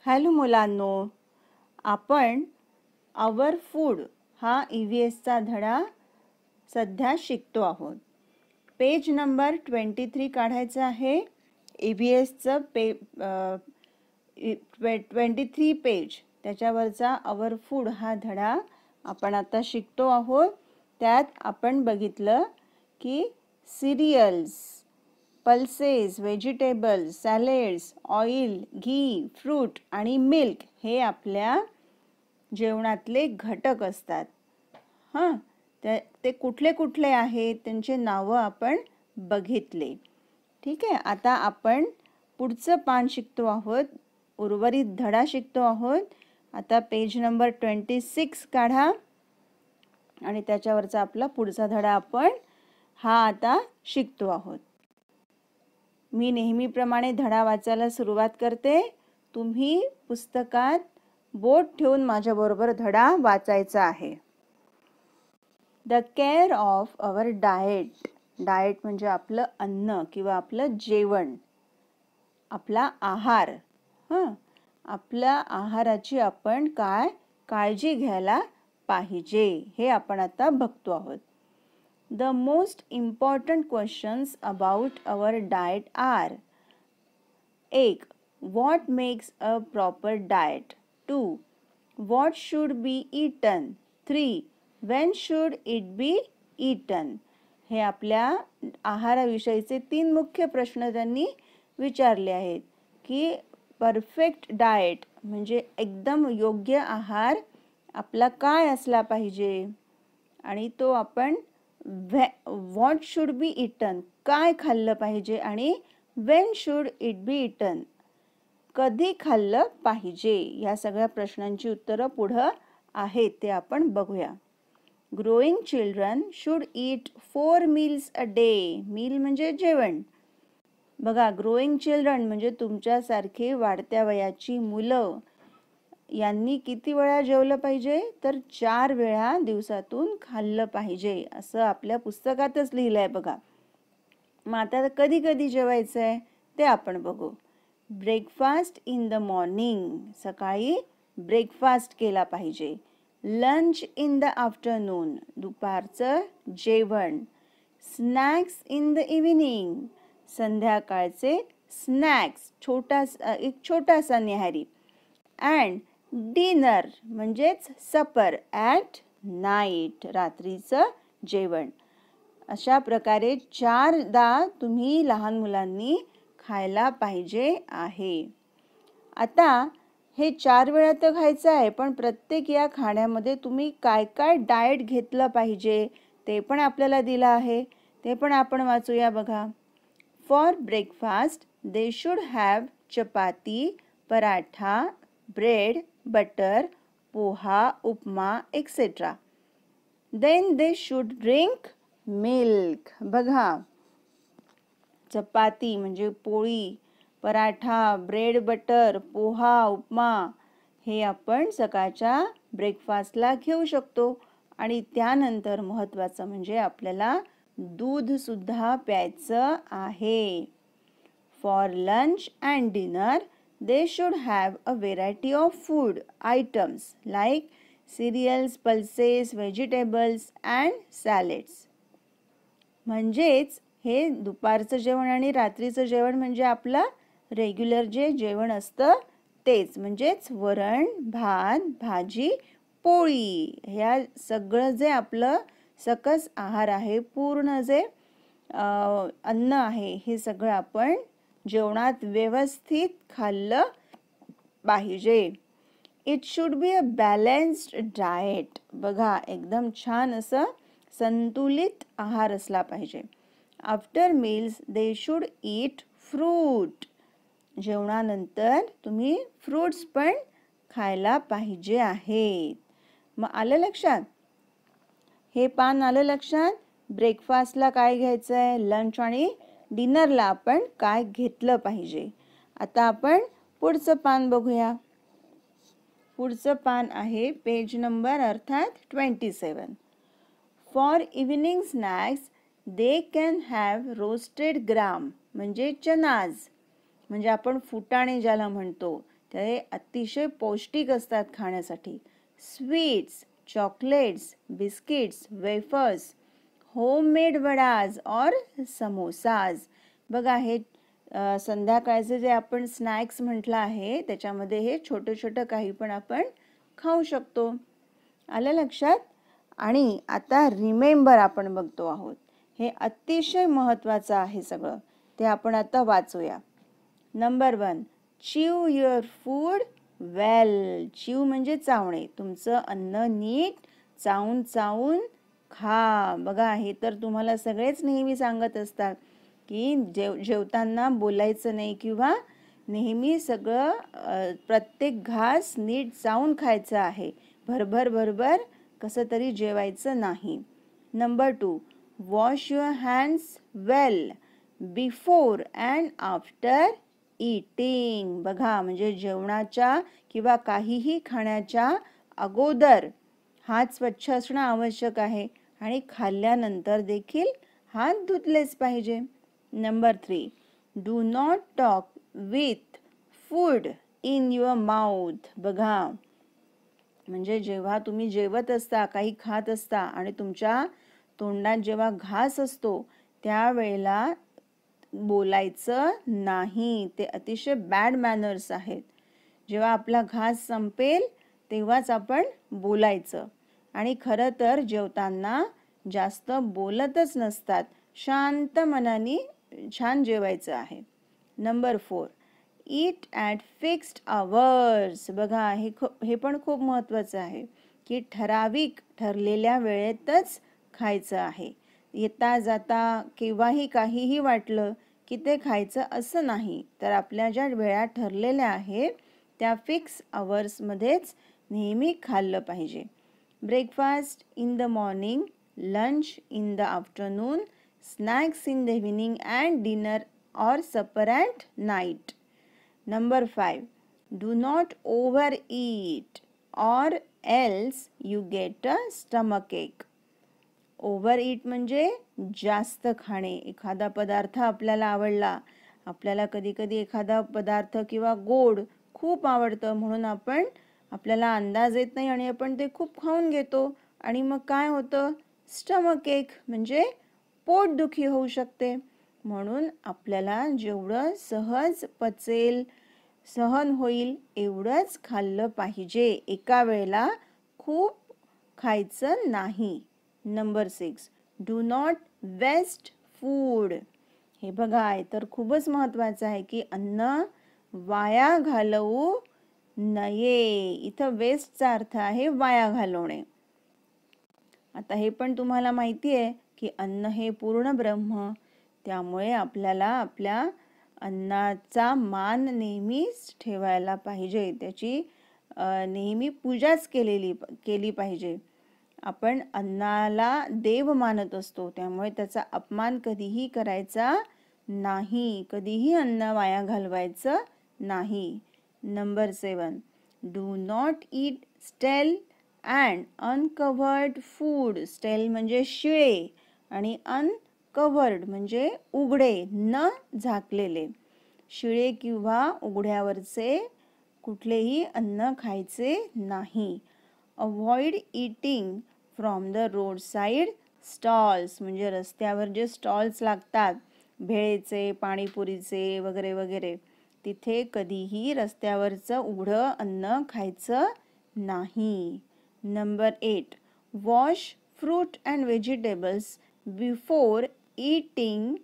Hello मुलांनो, आपण आवर food हा EVSचा धडा सध्या शिकतो आहोत. पेज नंबर 23 काढायचं आहे. EVSचं 23 पेज त्याच्यावरचा आवर फूड हा धडा आपण आता शिकतो आहोत. त्यात आपण बघितलं की cereals, pulses, vegetables, salads, oil, घी, फ्रूट आणि मिल्क हे आपल्या जेवणातले घटक असतात. हां, ते कुठले कुठले आहेत त्यांचे नावं आपण बघितले. ठीक आहे. आता आपण पुढचं पान शिकतो आहोत, उर्वरित धडा शिकतो आहोत. आता पेज नंबर 26 काढा आणि त्याच्यावरचा आपला पुढचा धडा आपण हा आता शिकतो आहोत. मी नेहमीप्रमाणे धडा वाचायला सुरुवात करते. तुम्ही पुस्तकात बोट ठेवून माझ्याबरोबर धडा वाचायचा आहे. The care of our diet. Diet म्हणजे आपलं अन्न किंवा आपलं जेवण, आपला आहार. आपल्या आहाराची आपण काय काळजी घ्यायला पाहिजे हे आपण आता बघतो आहोत. The most important questions about our diet are: 1. What makes a proper diet? 2. What should be eaten? 3. When should it be eaten? हे आपल्या आहाराविषयीचे 3 मुख्य प्रश्न त्यांनी विचारले आहेत की परफेक्ट डाएट म्हणजे एकदम योग्य आहार आपला काय असला पाहिजे आणि तो आपण व्हॉट शुड बी इटन काय खाल्लं पाहिजे आणि Wien should it be eaten कधी खाल्लं पाहिजे. या सगळ्या प्रश्नांची उत्तरं पुढं आहेत ते आपण बघूया. Growing children should eat 4 meals a day. Meal म्हणजे जेवण. बघा, ग्रोईंग चिल्ड्रन म्हणजे तुमच्यासारखी वाढत्या वयाची मुलं यांनी किती वेळा जेवलं पाहिजे तर 4 वेळा दिवसातून खाल्लं पाहिजे असं आपल्या पुस्तकातच लिहिलं आहे बघा. मग आता कधी कधी जेवायचं आहे ते आपण बघू. Breakfast in the morning. सकाळी ब्रेकफास्ट केला पाहिजे. Lunch in the afternoon. दुपारचं जेवण. Snacks in the evening. संध्याकाळचे स्नॅक्स, एक छोटासा न्याहारी. अँड डिनर म्हणजेच सपर ॲट नाईट. रात्रीचं जेवण. अशा प्रकारे 4दा तुम्ही लहान मुलांनी खायला पाहिजे आहे. आता हे 4 वेळा तर खायचं आहे, पण प्रत्येक या खाण्यामध्ये तुम्ही काय काय डाएट घेतलं पाहिजे ते पण आपल्याला दिलं आहे. ते पण आपण वाचूया बघा. For breakfast they should have chapati, paratha, bread, butter, poha, upma etcetera. Then they should drink milk. बघा, चपाती म्हणजे पोळी, पराठा, ब्रेड, बटर, पोहा, उपमा हे आपण सकाळच्या ब्रेकफास्टला घेऊ शकतो. आणि त्यानंतर महत्त्वाचं म्हणजे आपल्याला दूध सुद्धा प्यायचं आहे. For lunch and dinner they should have a variety of food items like cereals, pulses, vegetables and salads. म्हणजेच हे दुपारचं जेवण आणि रात्रीचं जेवण म्हणजे आपलं रेग्युलर जे जेवण असतं तेच, म्हणजेच वरण, भात, भाजी, पोळी. ह्या सगळं जे आपलं सकस आहार आहे, पूर्ण जे अन्न आहे हे सगळं आपण जेवणात व्यवस्थित खाल्लं पाहिजे. It should be a balanced diet. बघा, एकदम छान असं संतुलित आहार असला पाहिजे. After meals they should eat fruit. जेवणानंतर तुम्ही फ्रूट्स पण खायला पाहिजे आहेत. मग आलं लक्षात? हे पान आलं लक्षात? ब्रेकफास्टला काय घ्यायचं आहे, लंच आणि डिनरला आपण काय घेतलं पाहिजे. आता आपण पुढचं पान बघूया. पुढचं पान आहे पेज नंबर अर्थात 27. For evening snacks they can have roasted gram म्हणजे चनाज म्हणजे आपण फुटाणे ज्याला म्हणतो ते अतिशय पौष्टिक असतात खाण्यासाठी. Sweets, chocolates, biscuits, wafers, homemade vadas or samosas. बघा हे संध्याकाळचे जे आपण स्नॅक्स म्हटलं आहे त्याच्यामध्ये हे छोटं छोटं काही पण आपण खाऊ शकतो. आलं लक्षात? आणि आता रिमेंबर आपण बघतो आहोत. हे अतिशय महत्त्वाचं आहे सगळं. ते आपण आता वाचूया. नंबर 1, च्यू युअर फूड वेल. च्यू म्हणजे चावणे. तुमचं अन्न नीट चावून चावून खा. बघा हे तर तुम्हाला सगळेच नेहमी सांगत असतात की जेवताना बोलायचं नाही किंवा नेहमी सगळं प्रत्येक घास नीट चावून खायचं आहे. भरभर भरभर कसं तरी जेवायचं नाही. Number 2, wash your hands well before and after eating. बघा म्हणजे जेवणाच्या किंवा काहीही खाण्याच्या अगोदर हात स्वच्छ असणं आवश्यक आहे आणि खाल्ल्यानंतर देखील हात धुतलेच पाहिजे. Number 3, do not talk with food in your mouth. बघा म्हणजे जेव्हा तुम्ही जेवत असता, काही खात असता आणि तुमच्या तोंडात जेव्हा घास असतो त्यावेळेला बोलायचं नाही. ते अतिशय बॅड मॅनर्स आहेत. जेव्हा आपला घास संपेल तेव्हाच आपण बोलायचं. आणि खरं तर जेवताना जास्त बोलतच नसतात. शांत मनाने छान जेवायचं आहे. Number 4, eat at fixed hours. बघा हे पण खूप महत्त्वाचं आहे की ठरलेल्या वेळेतच खायचं आहे. येता जाता केव्हाही काहीही वाटलं की ते खायचं असं नाही. तर आपल्या ज्या वेळा ठरलेल्या आहेत त्या फिक्स आवर्समध्येच नेहमी खाल्लं पाहिजे. Breakfast in the morning, lunch in the afternoon, snacks in the evening and dinner or supper at night. Number 5, do not overeat or else you get a stomach ache. Overeat म्हणजे जास्त खाणे. एखादा पदार्थ आपल्याला आवडला, आपल्याला कधी कधी एखादा पदार्थ किंवा गोड खूप आवडतं म्हणून आपल्याला अंदाज येत नाही आणि आपण ते खूप खाऊन घेतो आणि मग काय होतं, स्टमक एक म्हणजे पोटदुखी होऊ शकते. म्हणून आपल्याला जेवढं सहज पचेल, सहन होईल एवढंच खाल्लं पाहिजे. एका वेळेला खूप खायचं नाही. Number 6, do not waste food. हे बघा हे तर खूपच महत्त्वाचं आहे की अन्न वाया घालवू नये. इथं वेस्टचा अर्थ आहे वाया घालवणे. आता हे पण तुम्हाला माहिती आहे की अन्न हे पूर्ण ब्रह्म. त्यामुळे आपल्याला आपल्या अन्नाचा मान नेहमीच ठेवायला पाहिजे. त्याची नेहमी पूजाच केली पाहिजे. आपण अन्नाला देव मानत असतो त्यामुळे त्याचा अपमान कधीही करायचा नाही. कधीही अन्न वाया घालवायचं नाही. नंबर 7, डू नॉट ईट स्टेल अँड अनकव्हर्ड फूड. स्टेल म्हणजे शिळे आणि अनकव्हर्ड म्हणजे उघडे न झाकलेले. शिळे किंवा उघड्यावरचे कुठलेही अन्न खायचे नाही. Avoid eating from the road side stalls. म्हणजे रस्त्यावर जे स्टॉल्स लागतात भेळेचे, पाणीपुरीचे वगैरे वगैरे, तिथे कधीही रस्त्यावरचं उघडं अन्न खायचं नाही. Number 8, wash fruit and vegetables before eating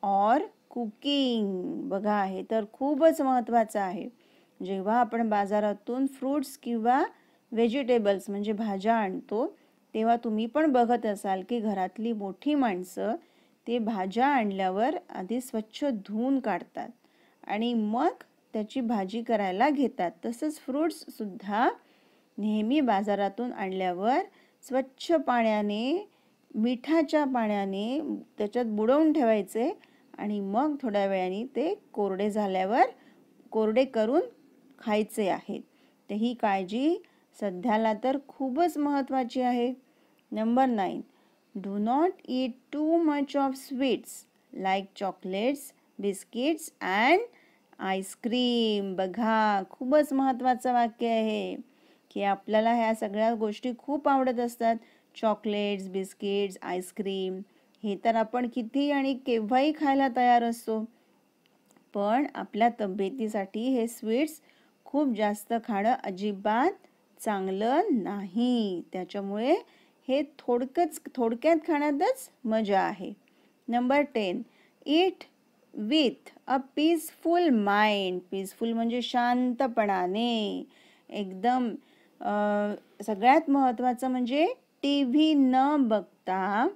और कुकिंग. बघा हे तर खूपच महत्त्वाचं आहे. जेव्हा आपण बाजारातून फ्रूट्स किंवा व्हेजिटेबल्स म्हणजे भाज्या आणतो तेव्हा तुम्ही पण बघत असाल की घरातली मोठी माणसं ते भाज्या आणल्यावर आधी स्वच्छ धुवून काढतात आणि मग त्याची भाजी करायला घेतात. तसंच फ्रूट्ससुद्धा नेहमी बाजारातून आणल्यावर स्वच्छ पाण्याने, मिठाच्या पाण्याने त्याच्यात बुडवून ठेवायचे आणि मग थोड्या वेळाने ते कोरडे झाल्यावर कोरडे करून खायचे आहेत. तर ही काळजी सध्याला तर खूपच महत्त्वाची आहे. Number 9, do not eat too much of sweets like chocolates, biscuits and ice cream. बघा, खूपच महत्त्वाचं वाक्य आहे की आपल्याला ह्या सगळ्या गोष्टी खूप आवडत असतात. चॉकलेट्स, बिस्किट्स, आईस्क्रीम हे तर आपण किती आणि केव्हाही खायला तयार असतो. पण आपल्या तब्येतीसाठी हे स्वीट्स खूप जास्त खाणं अजिबात चांगलं नाही. त्याच्यामुळे हे थोडक्यात खाण्यातच मजा आहे. Number 10, eat with a peaceful mind. Peaceful म्हणजे शांतपणाने. एकदम सगळ्यात महत्त्वाचं म्हणजे TV न बघता,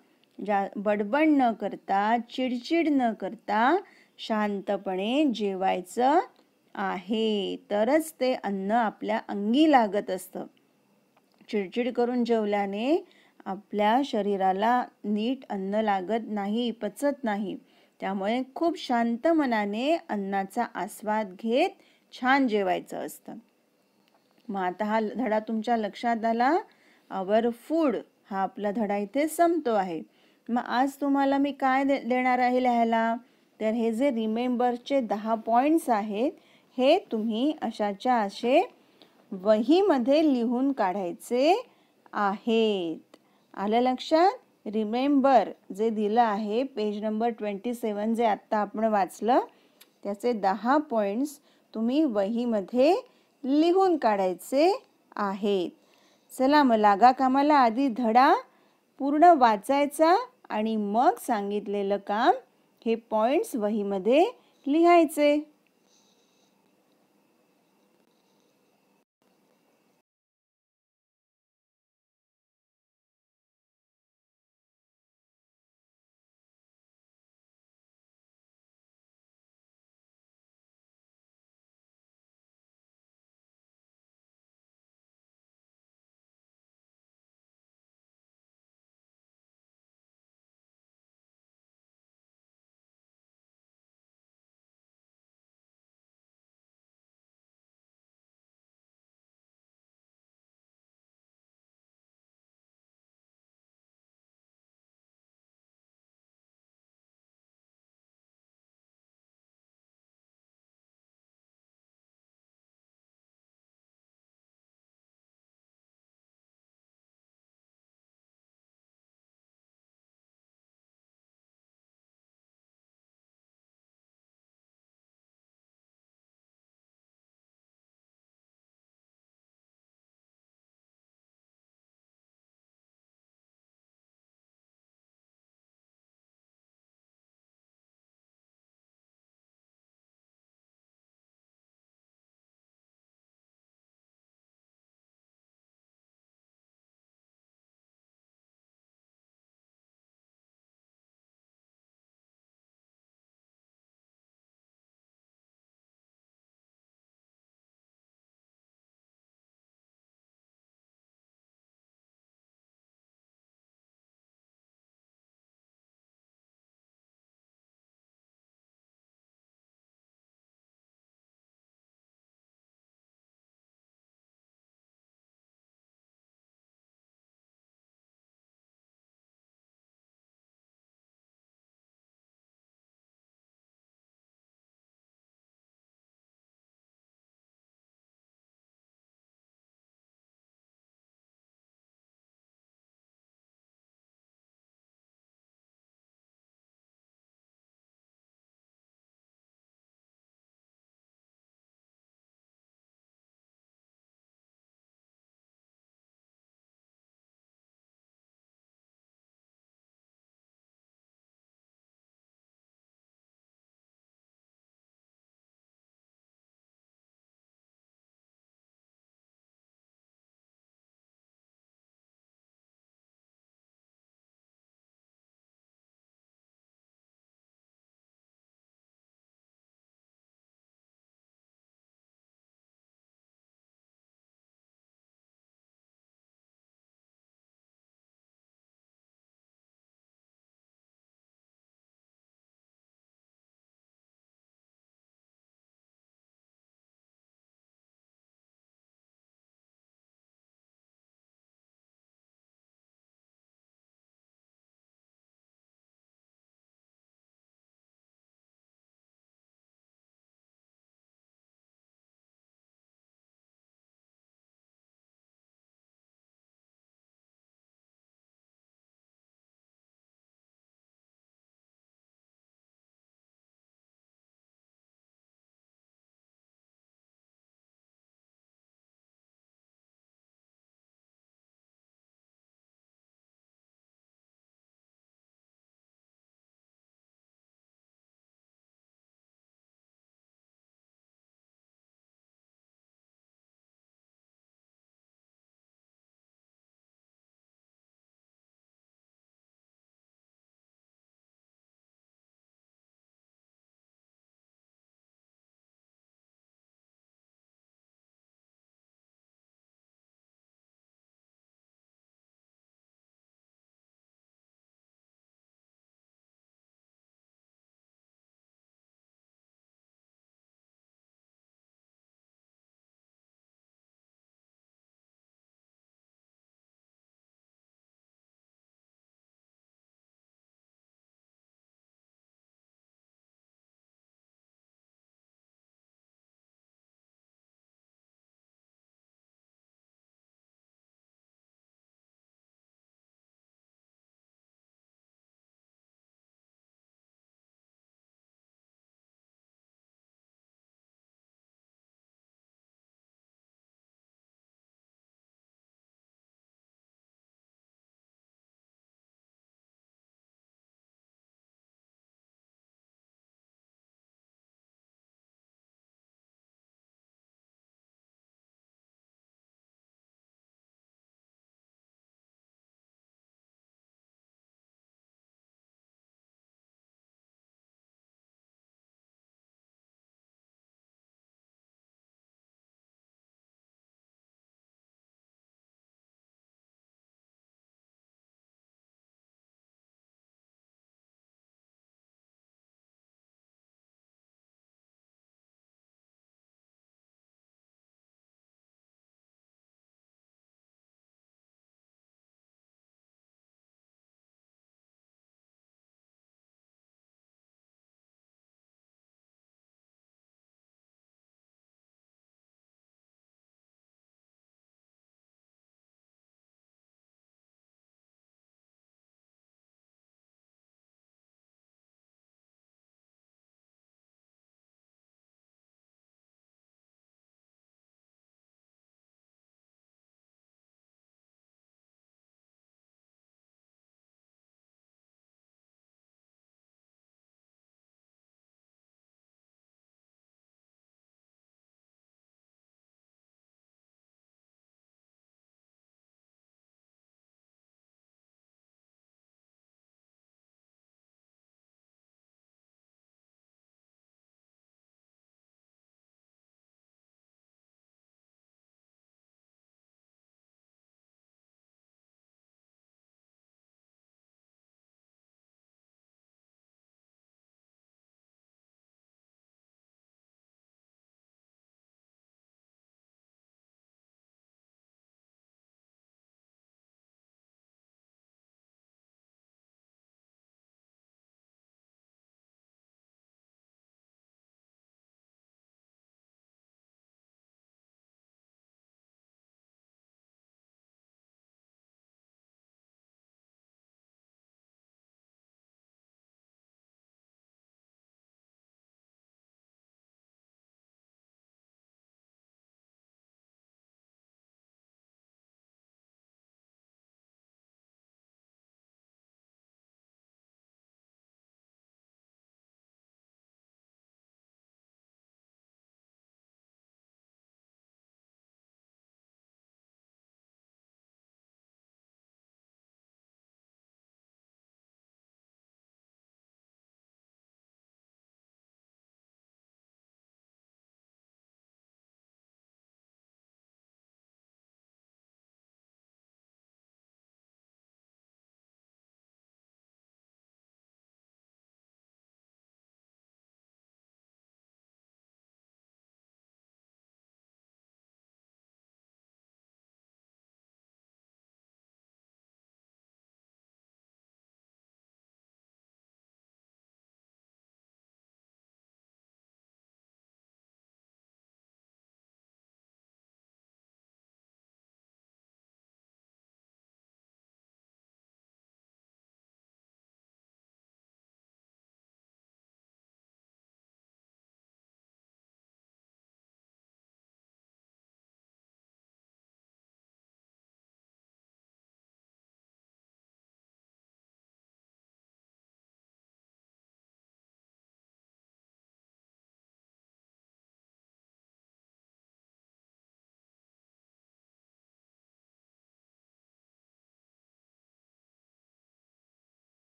बडबड न करता, चिडचिड न करता शांतपणे जेवायचं आहे. तरच ते अन्न आपल्या अंगी लागत असतं. चिडचिड करून जेवल्याने आपल्या शरीराला नीट अन्न लागत नाही, पचत नाही. त्यामुळे खूप शांत मनाने अन्नाचा आस्वाद घेत छान जेवायचं असतं. मग आता हा धडा तुमच्या लक्षात आला. आवर फूड हा आपला धडा इथे संपतो आहे. मग आज तुम्हाला मी काय देणार आहे लिहायला? तर हे जे रिमेंबरचे 10 पॉइंट्स आहेत हे तुम्ही अशाच्या असे वहीमध्ये लिहून काढायचे आहेत. आलं लक्षात? रिमेंबर जे दिलं आहे पेज नंबर 27 जे आत्ता आपण वाचलं त्याचे 10 पॉइंट्स तुम्ही वहीमध्ये लिहून काढायचे आहेत. चला मग लागा कामाला. आधी धडा पूर्ण वाचायचा आणि मग सांगितलेलं काम हे पॉइंट्स वहीमध्ये लिहायचे.